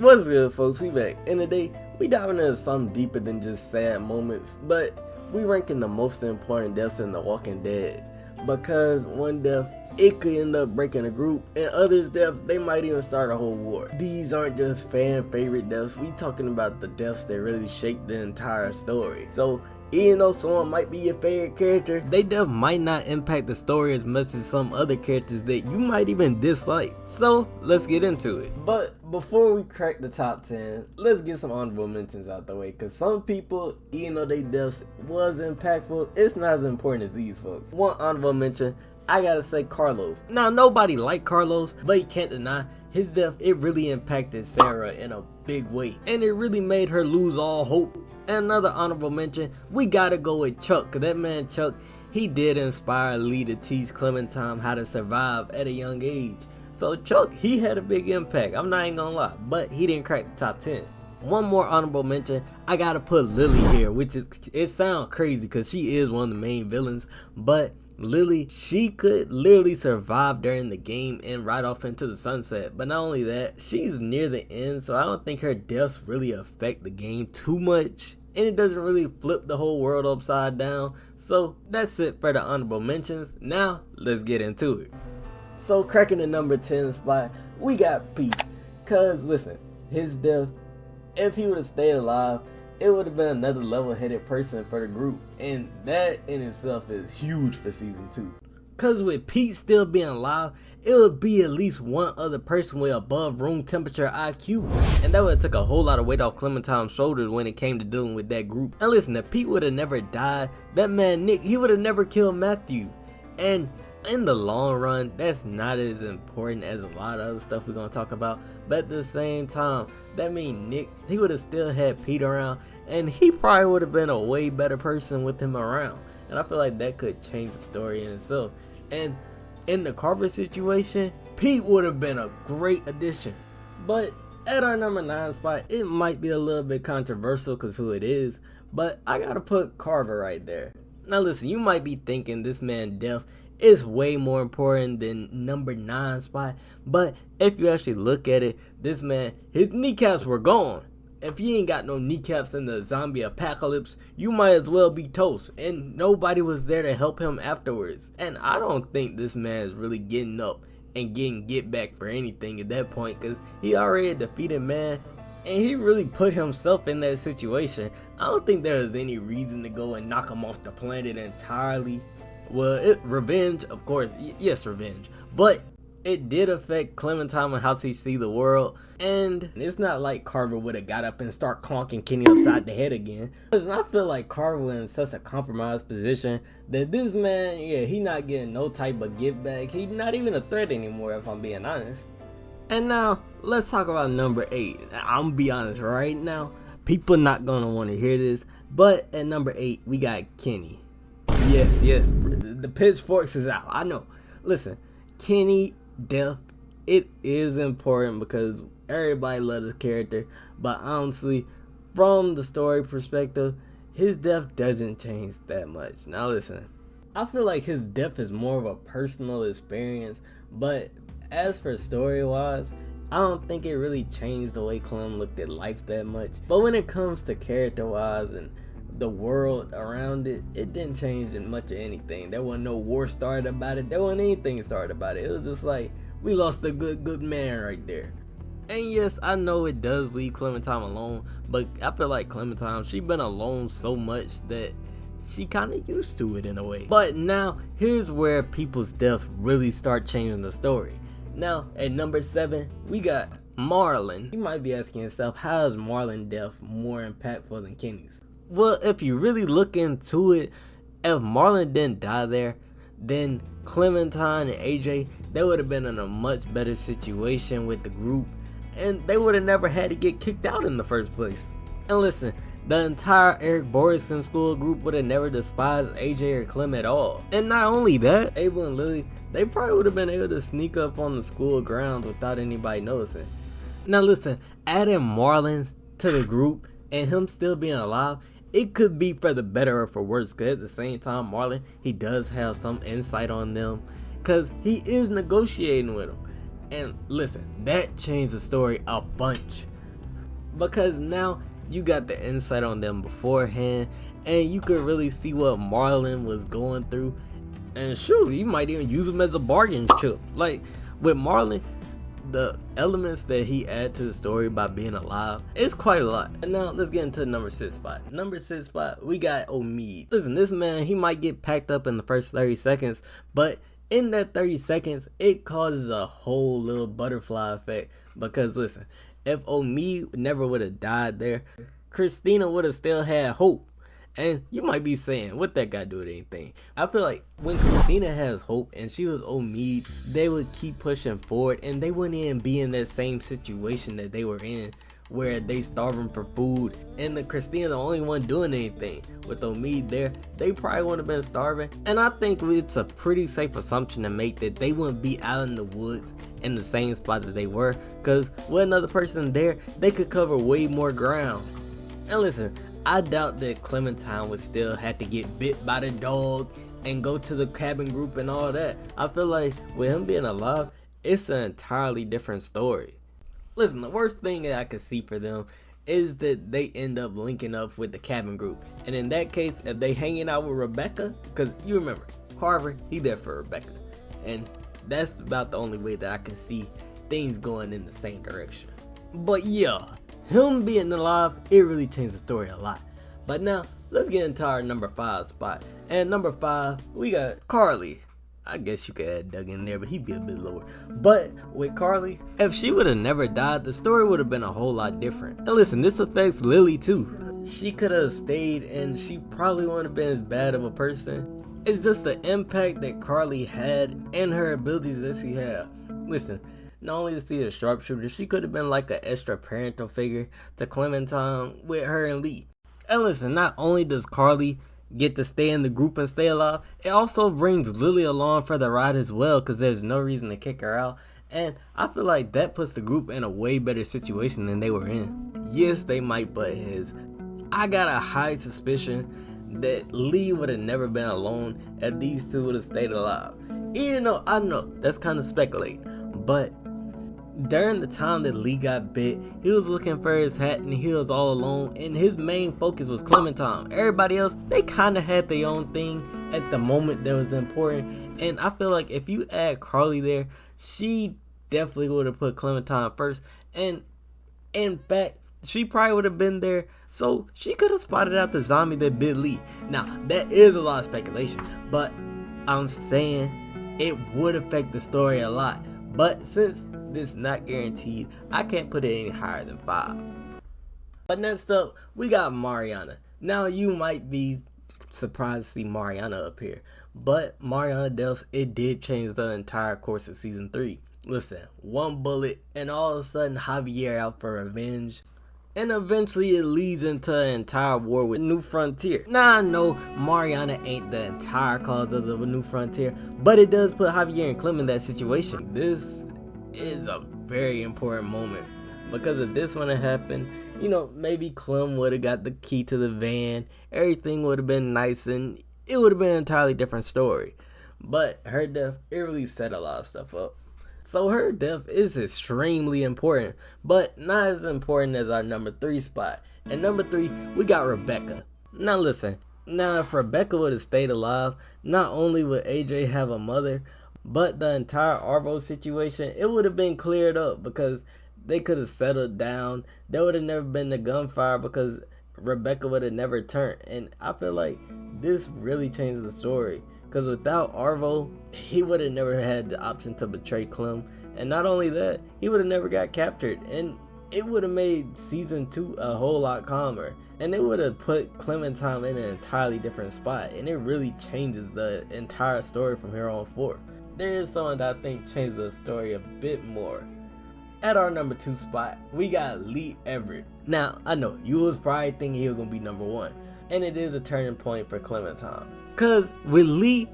What's good, folks? We back, and today we diving into something deeper than just sad moments, but we ranking the most important deaths in The Walking Dead, because one death, it could end up breaking a group, and others death, they might even start a whole war. These aren't just fan favorite deaths, we talking about the deaths that really shape the entire story. So even though someone might be your favorite character, they death might not impact the story as much as some other characters that you might even dislike. So let's get into it. But before we crack the top 10, let's get some honorable mentions out the way, because some people, even though they deaths was impactful, it's not as important as these folks. One honorable mention, I gotta say Carlos. Now nobody liked Carlos, but you can't deny his death, it really impacted Sarah in a big way, and it really made her lose all hope. And another honorable mention, we gotta go with Chuck, cause that man Chuck, he did inspire Lee to teach Clementine how to survive at a young age. So Chuck, he had a big impact, I'm not even gonna lie, but he didn't crack the top 10. One more honorable mention, I gotta put Lily here, which is, it sounds crazy cause she is one of the main villains, but Lily, she could literally survive during the game and ride off into the sunset. But not only that, she's near the end, so I don't think her deaths really affect the game too much, and it doesn't really flip the whole world upside down. So that's it for the honorable mentions. Now let's get into it. So cracking the number 10 spot, we got Pete. Cause listen, his death, if he would have stayed alive, it would have been another level-headed person for the group, and that in itself is huge for season 2. Cause with Pete still being alive, it would be at least one other person with above room temperature IQ, and that would have took a whole lot of weight off Clementine's shoulders when it came to dealing with that group. And listen, if Pete would have never died, that man Nick, he would have never killed Matthew, and in the long run, that's not as important as a lot of other stuff we're gonna talk about. But at the same time, that means Nick, he would have still had Pete around, and he probably would have been a way better person with him around. And I feel like that could change the story in itself. And in the Carver situation, Pete would have been a great addition. But at our number 9 spot, it might be a little bit controversial because who it is, but I gotta put Carver right there. Now listen, you might be thinking this man death is way more important than number 9 spot, but if you actually look at it, this man, his kneecaps were gone. If you ain't got no kneecaps in the zombie apocalypse, you might as well be toast, and nobody was there to help him afterwards. And I don't think this man is really getting up and getting get back for anything at that point, because he already a defeated man, and he really put himself in that situation. I don't think there is any reason to go and knock him off the planet entirely. Well, revenge, of course, yes, revenge, but it did affect Clementine and how she see the world, and it's not like Carver would have got up and start clonking Kenny upside the head again. Because I feel like Carver was in such a compromised position that this man, yeah, he not getting no type of give back. He's not even a threat anymore, if I'm being honest. And now, let's talk about number 8. I'm gonna be honest right now, people not gonna want to hear this, but at number 8, we got Kenny. Yes, the pitchforks is out, I know. Listen, Kenny death, it is important because everybody loves his character, but honestly, from the story perspective, his death doesn't change that much. Now listen, I feel like his death is more of a personal experience, but as for story wise, I don't think it really changed the way Clem looked at life that much. But when it comes to character wise and the world around it, it didn't change much of anything. There wasn't no war started about it. There wasn't anything started about it. It was just like, we lost a good man right there. And yes, I know it does leave Clementine alone, but I feel like Clementine, she been alone so much that she kind of used to it in a way. But now, here's where people's death really start changing the story. Now, at number 7, we got Marlon. You might be asking yourself, how is Marlon's death more impactful than Kenny's? Well, if you really look into it, if Marlon didn't die there, then Clementine and AJ, they would have been in a much better situation with the group, and they would have never had to get kicked out in the first place. And listen, the entire Eric Borison school group would have never despised AJ or Clem at all. And not only that, Abel and Lily, they probably would have been able to sneak up on the school grounds without anybody noticing. Now listen, adding Marlon to the group and him still being alive, it could be for the better or for worse, because at the same time, Marlon, he does have some insight on them, because he is negotiating with them. And listen, that changed the story a bunch. because now you got the insight on them beforehand, and you could really see what Marlon was going through. And shoot, you might even use him as a bargain chip. Like with Marlon, the elements that he add to the story by being alive is quite a lot. And now let's get into the number 6 spot. Number 6 spot, we got Omid. Listen, this man, he might get packed up in the first 30 seconds, but in that 30 seconds, it causes a whole little butterfly effect. Because listen, if Omid never would have died there, Christina would have still had hope. And you might be saying, what that got to do with anything? I feel like when Christina has hope and she was Omid, they would keep pushing forward and they wouldn't even be in that same situation that they were in, where they starving for food and the Christina the only one doing anything. With Omid there, they probably wouldn't have been starving. And I think it's a pretty safe assumption to make that they wouldn't be out in the woods in the same spot that they were, because with another person there, they could cover way more ground. And listen, I doubt that Clementine would still have to get bit by the dog and go to the cabin group and all that. I feel like with him being alive, it's an entirely different story. Listen, the worst thing that I could see for them is that they end up linking up with the cabin group. And in that case, if they hanging out with Rebecca, because you remember, Carver, he there for Rebecca. And that's about the only way that I can see things going in the same direction. But yeah, him being alive, it really changed the story a lot. But now, let's get into our number 5 spot. And number 5, we got Carly. I guess you could add Doug in there, but he'd be a bit lower. But with Carly, if she would have never died, the story would have been a whole lot different. And listen, this affects Lily too. She could have stayed and she probably wouldn't have been as bad of a person. It's just the impact that Carly had and her abilities that she had. Listen, not only is she a sharpshooter, she could have been like an extra parental figure to Clementine with her and Lee. And listen, not only does Carly get to stay in the group and stay alive, it also brings Lily along for the ride as well, because there's no reason to kick her out. And I feel like that puts the group in a way better situation than they were in. Yes, they might butt heads. I got a high suspicion that Lee would have never been alone if these two would have stayed alive. Even though I know that's kind of speculating, but during the time that Lee got bit, he was looking for his hat and he was all alone, and his main focus was Clementine. Everybody else, they kind of had their own thing at the moment that was important. And I feel like if you add Carly there, she definitely would have put Clementine first. And in fact, she probably would have been there so she could have spotted out the zombie that bit Lee. Now, that is a lot of speculation, but I'm saying it would affect the story a lot. But since this is not guaranteed, I can't put it any higher than 5. But next up, we got Mariana. Now, you might be surprised to see Mariana up here, but Mariana Dels, it did change the entire course of season 3. Listen, one bullet and all of a sudden Javier out for revenge, and eventually it leads into an entire war with New Frontier. Now I know Mariana ain't the entire cause of the New Frontier, but it does put Javier and Clem in that situation. This is a very important moment, because if this wouldn't have happened, you know, maybe Clem would have got the key to the van, everything would have been nice, and it would have been an entirely different story. But her death, it really set a lot of stuff up. So her death is extremely important, but not as important as our number 3 spot. And number 3, we got Rebecca. Now listen, now if Rebecca would have stayed alive, not only would AJ have a mother, but the entire Arvo situation, it would have been cleared up, because they could have settled down. There would have never been the gunfire, because Rebecca would have never turned. And I feel like this really changed the story, because without Arvo, he would have never had the option to betray Clem. And not only that, he would have never got captured. And it would have made season 2 a whole lot calmer. And it would have put Clementine in an entirely different spot. And it really changes the entire story from here on forth. There is someone that I think changed the story a bit more. At our number 2 spot, we got Lee Everett. Now, I know, you was probably thinking he was going to be number 1. And it is a turning point for Clementine. Because with Lee,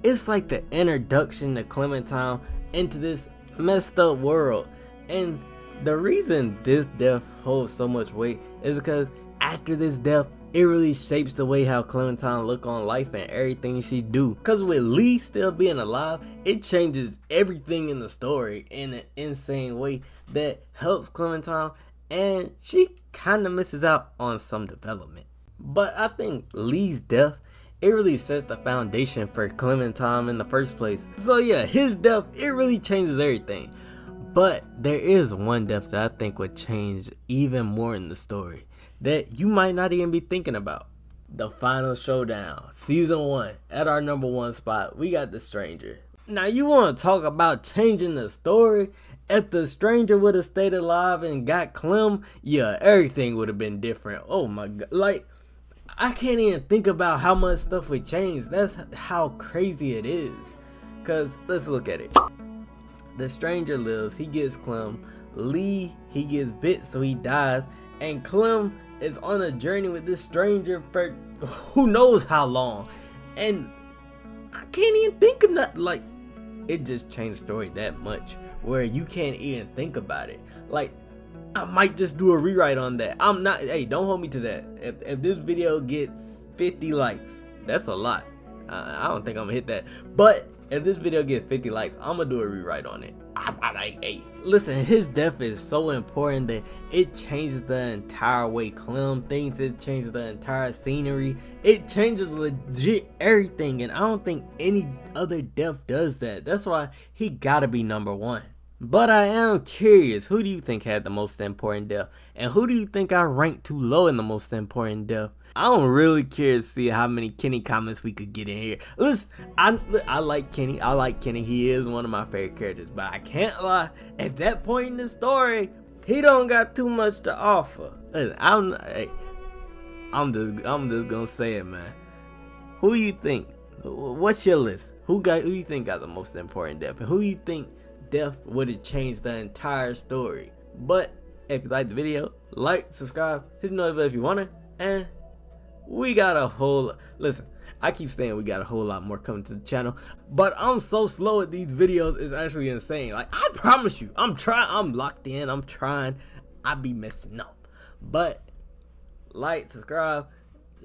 it's like the introduction to Clementine into this messed up world. And the reason this death holds so much weight is because after this death, it really shapes the way how Clementine look on life and everything she do. Because with Lee still being alive, it changes everything in the story in an insane way that helps Clementine and she kind of misses out on some development. But I think Lee's death, it really sets the foundation for Clementine in the first place. So yeah, his death, it really changes everything. But there is one death that I think would change even more in the story that you might not even be thinking about. The final showdown, season 1, at our number 1 spot, we got the stranger. Now you want to talk about changing the story? If the stranger would have stayed alive and got Clem, yeah, everything would have been different. Oh my god, like, I can't even think about how much stuff would change. That's how crazy it is. Cause let's look at it. The stranger lives, he gets Clem. Lee, he gets bit, so he dies. And Clem is on a journey with this stranger for who knows how long. And I can't even think of nothing. Like, it just changed the story that much where you can't even think about it. Like, I might just do a rewrite on that. I'm not, hey, don't hold me to that. If this video gets 50 likes, that's a lot. I don't think I'm gonna hit that. But if this video gets 50 likes, I'm gonna do a rewrite on it. Hey, listen, his death is so important that it changes the entire way Clem thinks. It changes the entire scenery. It changes legit everything, and I don't think any other death does that. That's why he gotta be number 1. But I am curious, who do you think had the most important death? And who do you think I ranked too low in the most important death? I'm really curious to see how many Kenny comments we could get in here. Listen, I like Kenny. I like Kenny. He is one of my favorite characters. But I can't lie, at that point in the story, he don't got too much to offer. Listen, I'm just gonna say it, man. Who you think? What's your list? Who you think got the most important death? And who you think death would have changed the entire story? But if you like the video, like, subscribe, hit the notification if you want it, and we got a whole, listen, I keep saying we got a whole lot more coming to the channel, but I'm so slow at these videos, it's actually insane. Like, I promise you, I'm trying, I'm locked in, I'm trying, I be messing up. But like, subscribe,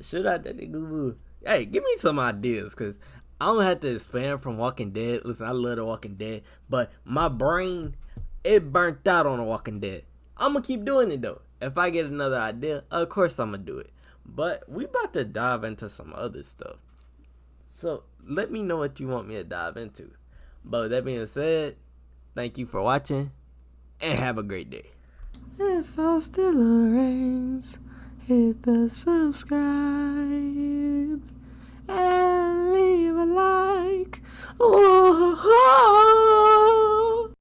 should I Google? Hey, give me some ideas, cause I'm gonna have to expand from Walking Dead. Listen, I love The Walking Dead, but my brain, it burnt out on The Walking Dead. I'm gonna keep doing it though. If I get another idea, of course I'm gonna do it. But we about to dive into some other stuff. So let me know what you want me to dive into. But with that being said, thank you for watching and have a great day. It's all still rains. Hit the subscribe and leave a like. Oh.